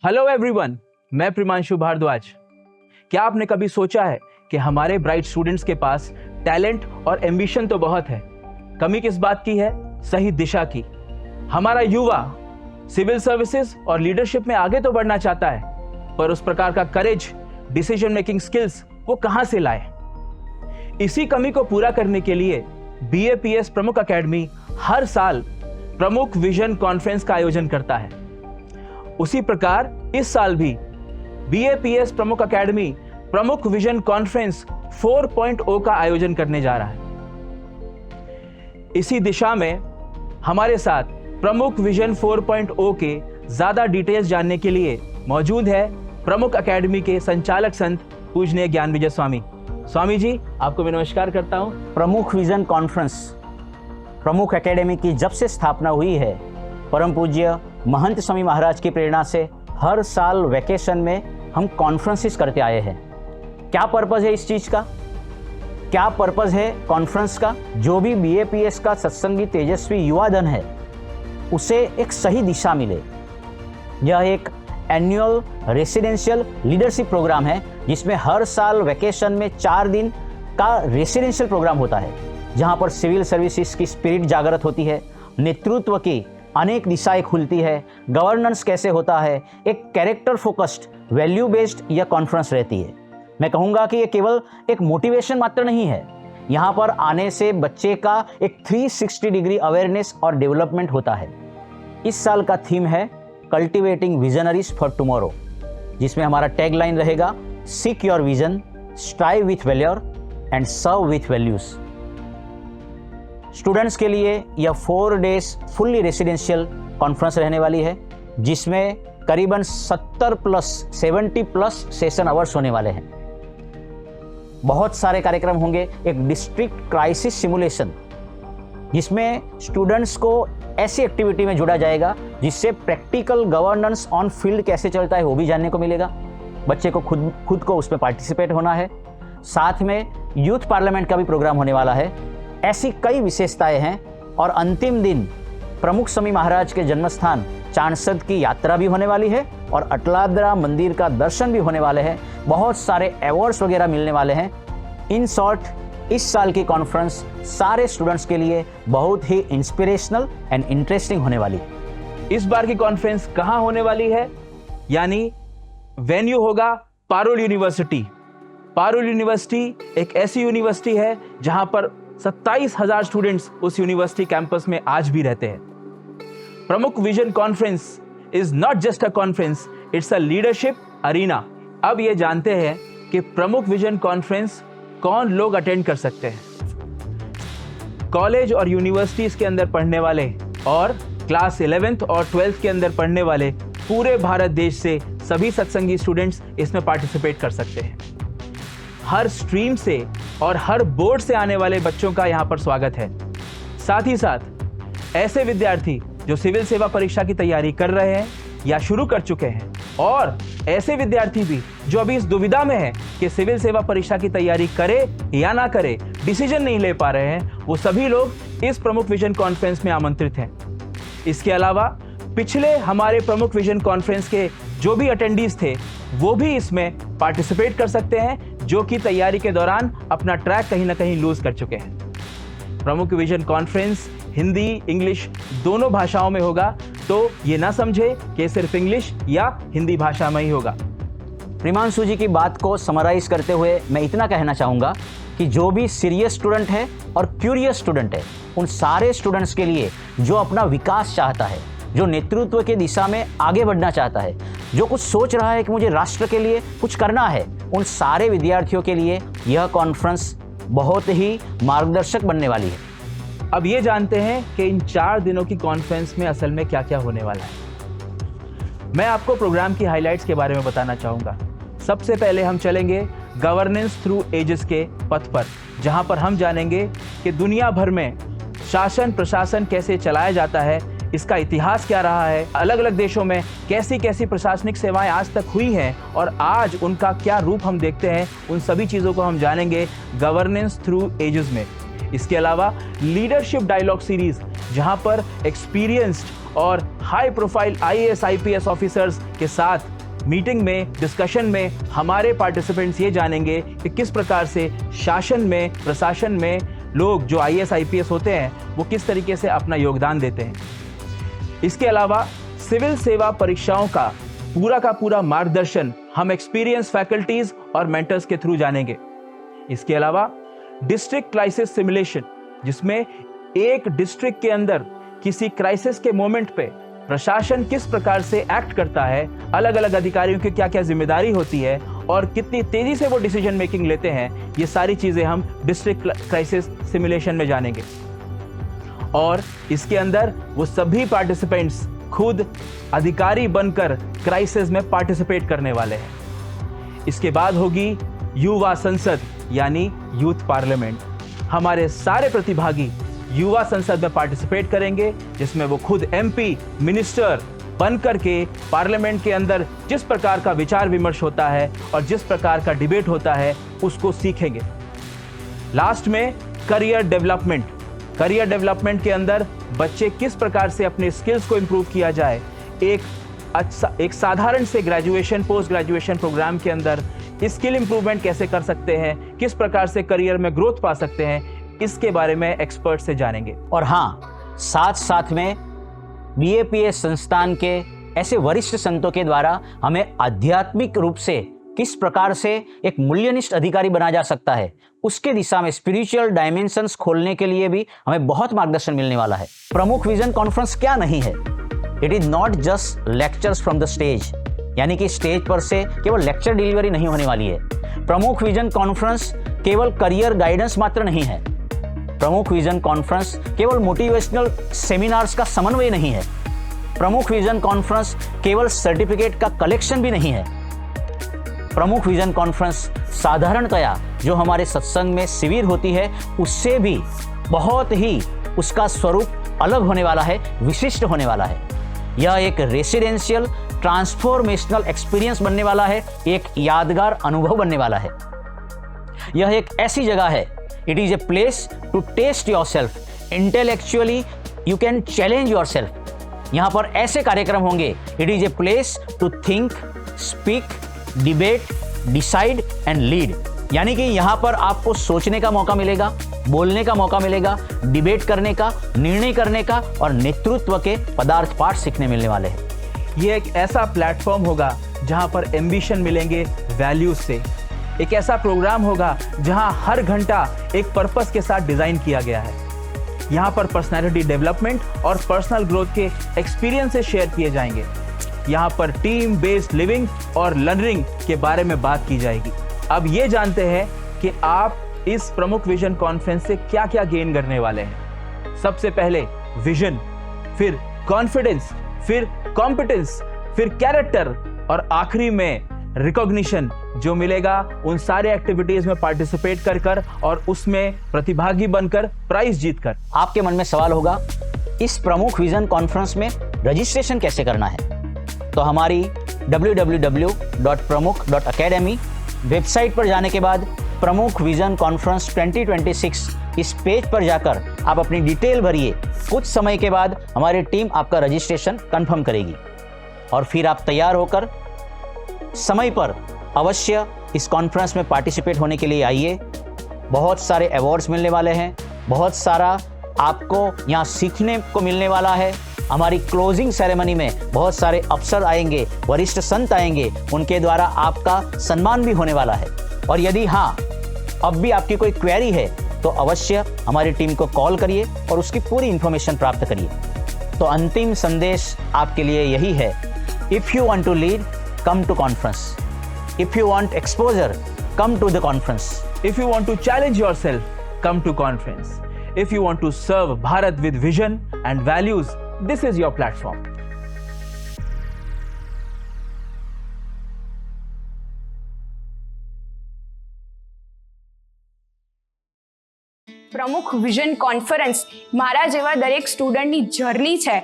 Hello everyone, मैं प्रिमांशु भारद्वाज। क्या आपने कभी सोचा है कि हमारे ब्राइट स्टूडेंट्स के पास टैलेंट और एम्बिशन तो बहुत है, कमी किस बात की है? सही दिशा की। हमारा युवा सिविल सर्विसेज और लीडरशिप में आगे तो बढ़ना चाहता है, पर उस प्रकार का करेज, डिसीजन मेकिंग स्किल्स वो कहां से लाए? इसी कमी को पूरा करने के लिए BAPS प्रमुख एकेडमी हर साल प्रमुख विजन कॉन्फ्रेंस का आयोजन करता है। उसी प्रकार इस साल भी BAPS प्रमुख एकेडमी प्रमुख विजन कॉन्फ्रेंस 4.0 का आयोजन करने जा रहा है। इसी दिशा में हमारे साथ प्रमुख विजन 4.0 के ज्यादा डिटेल्स जानने के लिए मौजूद है प्रमुख एकेडमी के संचालक संत पूजनीय ज्ञान विजय स्वामी। स्वामी जी, आपको मैं नमस्कार करता हूं। प्रमुख विजन कॉन्फ्रेंस प्रमुख एकेडमी की जब से स्थापना हुई है, परम पूज्य महंत स्वामी महाराज की प्रेरणा से हर साल वैकेशन में हम कॉन्फ्रेंसेस करते आए हैं। क्या पर्पस है इस चीज का? क्या पर्पस है कॉन्फ्रेंस का? जो भी BAPS का सत्संगी तेजस्वी युवा धन है, उसे एक सही दिशा मिले। यह एक एनुअल रेसिडेंशियल लीडरशिप प्रोग्राम है, जिसमें हर साल वैकेशन में 4 दिन का रेसिडेंशियल प्रोग्राम होता है, जहां पर सिविल सर्विसेज की स्पिरिट जागृत होती है, नेतृत्व की अनेक दिशाएं खुलती है, गवर्नेंस कैसे होता है, एक कैरेक्टर फोकस्ड, वैल्यू बेस्ड यह कॉन्फ्रेंस रहती है। मैं कहूँगा कि ये केवल एक मोटिवेशन मात्र नहीं है, यहाँ पर आने से बच्चे का एक 360 डिग्री अवेयरनेस और डेवलपमेंट होता है। इस साल का थीम है कल्टिवेटिंग विजनरीज फॉर टुमारो, जिसमें हमारा टैगलाइन रहेगा seek your vision, strive with valour and serve with values. Students के लिए यह 4 डेज फुल्ली रेसिडेंशियल कॉन्फ्रेंस रहने वाली है, जिसमें करीबन 70 प्लस सेशन आवर्स होने वाले हैं। बहुत सारे कार्यक्रम होंगे। एक डिस्ट्रिक्ट क्राइसिस सिमुलेशन, जिसमें स्टूडेंट्स को ऐसी एक्टिविटी में जुड़ा जाएगा जिससे प्रैक्टिकल गवर्नेंस ऑन फील्ड कैसे चलता है वो भी जानने को मिलेगा। बच्चे को खुद को उसमें पार्टिसिपेट होना है। साथ में यूथ पार्लियामेंट का भी प्रोग्राम होने वाला है। ऐसी कई विशेषताएं हैं। और अंतिम दिन प्रमुख स्वामी महाराज के जन्मस्थान चाणसद की यात्रा भी होने वाली है और अटलादरा मंदिर का दर्शन भी होने वाले हैं। बहुत सारे अवार्ड्स वगैरह मिलने वाले हैं। इन शॉर्ट, इस साल की कॉन्फ्रेंस सारे स्टूडेंट्स के लिए बहुत ही इंस्पिरेशनल एंड इंटरेस्टिंग होने वाली है। इस बार की कॉन्फ्रेंस कहां होने वाली है? यानी वेन्यू होगा पारुल यूनिवर्सिटी। पारुल यूनिवर्सिटी एक ऐसी यूनिवर्सिटी है जहां पर 27,000 स्टूडेंट्स उस यूनिवर्सिटी कैंपस में आज भी रहते हैं। Pramukh vision conference is not just a conference, it's a leadership arena. अब ये जानते हैं कि प्रमुख विजन कॉन्फ्रेंस कौन लोग अटेंड कर सकते हैं। कॉलेज और यूनिवर्सिटीज के अंदर पढ़ने वाले और क्लास 11th और 12th के अंदर पढ़ने वाले पूरे भारत देश से सभी सत्संगी स्टूडेंट्स इसमें पार्टिसिपेट कर सकते हैं। हर स्ट्रीम से और हर बोर्ड से आने वाले बच्चों का यहाँ पर स्वागत है। साथ ही साथ ऐसे विद्यार्थी जो सिविल सेवा परीक्षा की तैयारी कर रहे हैं या शुरू कर चुके हैं, और ऐसे विद्यार्थी भी जो अभी इस दुविधा में है कि सिविल सेवा परीक्षा की तैयारी करे या ना करे, डिसीजन नहीं ले पा रहे हैं, वो सभी लोग इस प्रमुख विजन कॉन्फ्रेंस में आमंत्रित हैं। इसके अलावा पिछले हमारे प्रमुख विजन कॉन्फ्रेंस के जो भी अटेंडीज थे, वो भी इसमें पार्टिसिपेट कर सकते हैं, जो कि तैयारी के दौरान अपना ट्रैक कहीं ना कहीं लूज कर चुके हैं। Pramukh vision conference Hindi, English दोनों भाषाओं में होगा, तो ये ना समझे कि सिर्फ इंग्लिश या हिंदी भाषा में ही होगा। प्रिमांशु जी की बात को समराइज करते हुए मैं इतना कहना चाहूँगा कि जो भी सीरियस स्टूडेंट है और क्यूरियस स्टूडेंट है, उन सारे स्टूडेंट्स के लिए जो अपना विकास चाहता है, जो नेतृत्व की दिशा में आगे बढ़ना चाहता है, जो कुछ सोच रहा है कि मुझे राष्ट्र के लिए कुछ करना है, उन सारे विद्यार्थियों के लिए यह कॉन्फ्रेंस बहुत ही मार्गदर्शक बनने वाली है। अब ये जानते हैं कि इन 4 दिनों की कॉन्फ्रेंस में असल में क्या क्या होने वाला है। मैं आपको प्रोग्राम की हाइलाइट्स के बारे में बताना चाहूँगा। सबसे पहले हम चलेंगे गवर्नेंस थ्रू एजेस के पथ पर, जहाँ पर हम जानेंगे कि दुनिया भर में शासन प्रशासन कैसे चलाया जाता है, इसका इतिहास क्या रहा है, अलग अलग देशों में कैसी कैसी प्रशासनिक सेवाएं आज तक हुई हैं और आज उनका क्या रूप हम देखते हैं। उन सभी चीज़ों को हम जानेंगे गवर्नेंस थ्रू एजेस में। इसके अलावा लीडरशिप डायलॉग सीरीज, जहां पर एक्सपीरियंस्ड और high profile IAS IPS officers के साथ मीटिंग में, डिस्कशन में हमारे पार्टिसिपेंट्स ये जानेंगे कि किस प्रकार से शासन में, प्रशासन में लोग जो IAS IPS होते हैं वो किस तरीके से अपना योगदान देते हैं। इसके अलावा सिविल सेवा परीक्षाओं का पूरा मार्गदर्शन हम एक्सपीरियंस फैकल्टीज और मेंटर्स के थ्रू जानेंगे। इसके अलावा डिस्ट्रिक्ट क्राइसिस सिमुलेशन, जिसमें एक डिस्ट्रिक्ट के अंदर किसी क्राइसिस के मोमेंट पे प्रशासन किस प्रकार से एक्ट करता है, अलग अलग अधिकारियों की क्या क्या जिम्मेदारी होती है और कितनी तेजी से वो डिसीजन मेकिंग लेते हैं, ये सारी चीजें हम डिस्ट्रिक्ट क्राइसिस सिमुलेशन में जानेंगे। और इसके अंदर वो सभी पार्टिसिपेंट्स खुद अधिकारी बनकर क्राइसिस में पार्टिसिपेट करने वाले हैं। इसके बाद होगी युवा संसद यानी यूथ पार्लियामेंट। हमारे सारे प्रतिभागी युवा संसद में पार्टिसिपेट करेंगे, जिसमें वो खुद MP, मिनिस्टर बनकर के पार्लियामेंट के अंदर जिस प्रकार का विचार विमर्श होता है और जिस प्रकार का डिबेट होता है उसको सीखेंगे। लास्ट में करियर डेवलपमेंट के अंदर बच्चे किस प्रकार से अपने स्किल्स को इंप्रूव किया जाए, एक साधारण से ग्रेजुएशन, पोस्ट ग्रेजुएशन प्रोग्राम के अंदर स्किल इंप्रूवमेंट कैसे कर सकते हैं, किस प्रकार से करियर में ग्रोथ पा सकते हैं, इसके बारे में एक्सपर्ट से जानेंगे। और हाँ, साथ में BAPS संस्थान के ऐसे वरिष्ठ संतों के द्वारा हमें आध्यात्मिक रूप से किस प्रकार से एक मूल्यनिष्ठ अधिकारी बना जा सकता है, उसके दिशा में स्पिरिचुअल डायमेंशंस खोलने के लिए भी हमें बहुत मार्गदर्शन मिलने वाला है। प्रमुख विजन कॉन्फ्रेंस क्या नहीं है? It is not just lectures from the stage, यानी कि स्टेज पर से केवल लेक्चर डिलीवरी नहीं होने वाली है। प्रमुख विजन कॉन्फ्रेंस केवल करियर गाइडेंस मात्र नहीं है। प्रमुख विजन कॉन्फ्रेंस केवल मोटिवेशनल सेमिनार्स का समन्वय नहीं है। प्रमुख विजन कॉन्फ्रेंस केवल सर्टिफिकेट का कलेक्शन भी नहीं है। प्रमुख विजन कॉन्फ्रेंस साधारणतया जो हमारे सत्संग में शिविर होती है उससे भी बहुत ही उसका स्वरूप अलग होने वाला है, विशिष्ट होने वाला है। यह एक रेसिडेंशियल ट्रांसफॉर्मेशनल एक्सपीरियंस बनने वाला है, एक यादगार अनुभव बनने वाला है। यह एक ऐसी जगह है, it is a place to test yourself intellectually, you can challenge yourself. यहाँ पर ऐसे कार्यक्रम होंगे, it is a place to think, speak, debate, decide and lead, यानी कि यहाँ पर आपको सोचने का मौका मिलेगा, बोलने का मौका मिलेगा, डिबेट करने का, निर्णय करने का और नेतृत्व के पदार्थ पाठ सीखने मिलने वाले हैं। ये एक ऐसा प्लेटफॉर्म होगा जहाँ पर एम्बिशन मिलेंगे वैल्यूज से। एक ऐसा प्रोग्राम होगा जहाँ हर घंटा एक पर्पस के साथ डिजाइन किया गया है। यहाँ पर पर्सनैलिटी डेवलपमेंट और पर्सनल ग्रोथ के एक्सपीरियंसेस शेयर किए जाएंगे। यहाँ पर टीम बेस्ड लिविंग और लर्निंग के बारे में बात की जाएगी। अब ये जानते हैं कि आप इस प्रमुख विजन कॉन्फ्रेंस से क्या क्या गेन करने वाले हैं। सबसे पहले विजन, फिर कॉन्फिडेंस, फिर कॉम्पिटेंस, फिर कैरेक्टर और आखिरी में रिकॉग्निशन जो मिलेगा उन सारे एक्टिविटीज में पार्टिसिपेट कर और उसमें प्रतिभागी बनकर प्राइज जीतकर। आपके मन में सवाल होगा, इस प्रमुख विजन कॉन्फ्रेंस में रजिस्ट्रेशन कैसे करना है? तो हमारी www.pramukh.academy वेबसाइट पर जाने के बाद प्रमुख विजन कॉन्फ्रेंस 2026 इस पेज पर जाकर आप अपनी डिटेल भरिए। कुछ समय के बाद हमारी टीम आपका रजिस्ट्रेशन कंफर्म करेगी और फिर आप तैयार होकर समय पर अवश्य इस कॉन्फ्रेंस में पार्टिसिपेट होने के लिए आइए। बहुत सारे अवार्ड्स मिलने वाले हैं, बहुत सारा आपको यहाँ सीखने को मिलने वाला है। हमारी क्लोजिंग सेरेमनी में बहुत सारे अफसर आएंगे, वरिष्ठ संत आएंगे, उनके द्वारा आपका सम्मान भी होने वाला है। और यदि हाँ, अब भी आपकी कोई क्वेरी है तो अवश्य हमारी टीम को कॉल करिए और उसकी पूरी इंफॉर्मेशन प्राप्त करिए। तो अंतिम संदेश आपके लिए यही है, if you want to lead, come to conference. If you want exposure, come to the conference. If you want to challenge yourself, come to conference. If you want to serve Bharat with vision and values, this is your platform. Pramukh vision conference મારા જેવા દરેક સ્ટુડન્ટની journey છે,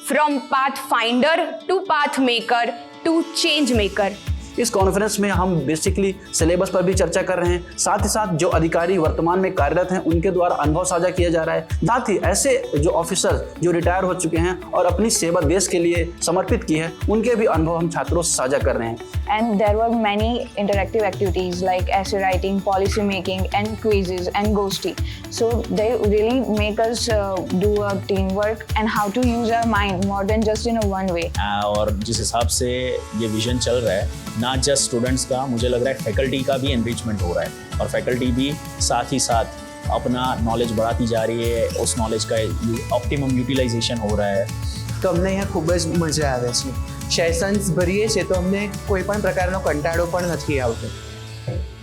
from path finder to path maker to change maker. इस conference में हम basically syllabus पर भी चर्चा कर रहे हैं, साथ ही साथ जो अधिकारी वर्तमान में कार्यरत हैं उनके द्वारा अनुभव साझा किया जा रहा है, साथ ही ऐसे जो ऑफिसर जो रिटायर हो चुके हैं और अपनी सेवा देश के लिए समर्पित की है उनके भी अनुभव हम छात्रों से साझा कर रहे हैं। And there were many interactive activities like essay writing, policy making, and quizzes and ghosty. So they really make us do a teamwork and how to use our mind more than just in a one way. और जिस हिसाब से ये vision चल रहा है, ना just students का, मुझे लग रहा है फैकल्टी का भी एनरिचमेंट हो रहा है और फैकल्टी भी साथ ही साथ अपना नॉलेज बढ़ाती जा रही है, उस नॉलेज का ऑप्टिमम यूटिलाइजेशन हो रहा है। તો અમને અહીંયા ખૂબ જ મજા આવે છે. સેશન્સ ભરીએ છીએ તો અમને કોઈ પણ પ્રકારનો કંટાળો પણ નથી આવતો.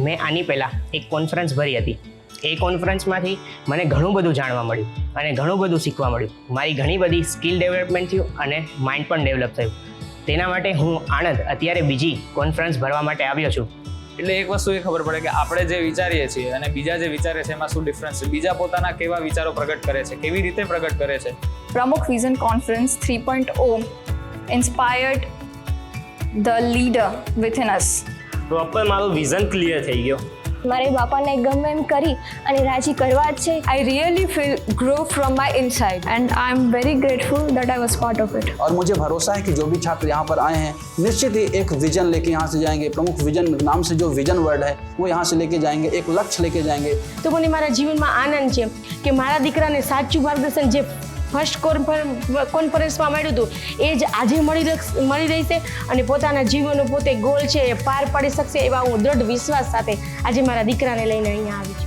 મેં આની પહેલાં એક કોન્ફરન્સ ભરી હતી. એ કોન્ફરન્સમાંથી મને ઘણું બધું જાણવા મળ્યું અને ઘણું બધું શીખવા મળ્યું. મારી ઘણી બધી સ્કિલ ડેવલપમેન્ટ થયું અને માઇન્ડ પણ ડેવલપ થયું. તેના માટે હું આણંદ અત્યારે બીજી કોન્ફરન્સ ભરવા માટે આવ્યો છું. એટલે એક વસ્તુ એ ખબર પડે કે આપણે જે વિચારીએ છીએ અને બીજા જે વિચારે છે એમાં શું ડિફરન્સ છે, બીજા પોતાના કેવા વિચારો પ્રગટ કરે છે, કેવી રીતે પ્રગટ કરે છે. Pramukh Vision Conference 3.0 inspired the leader within us. Proper મારું વિઝન ક્લિયર થઈ ગયો. મારે બાપાને ગમે એમ કરી અને રાજી કરવા જ છે. I really feel grow from my inside and I'm very grateful that I was part of it. और मुझे भरोसा है कि जो भी छात्र यहाँ पर आए हैं निश्चित ही एक विजन लेके यहाँ से जाएंगे। प्रमुख विजन नाम से जो विजन वर्ड है वो यहाँ से लेके जाएंगे, एक लक्ष्य लेके जाएंगे। તો મને મારા જીવનમાં આનંદ છે કે મારા દીકરાને સાચું માર્ગદર્શન જે ફર્સ્ટ કોન્ફરન્સમાં મળ્યું હતું એ જ આજે મળી રહેશે અને પોતાના જીવનનો પોતે ગોલ છે એ પાર પાડી શકશે એવા હું દૃઢ વિશ્વાસ સાથે આજે મારા દીકરાને લઈને અહીંયા આવી છું.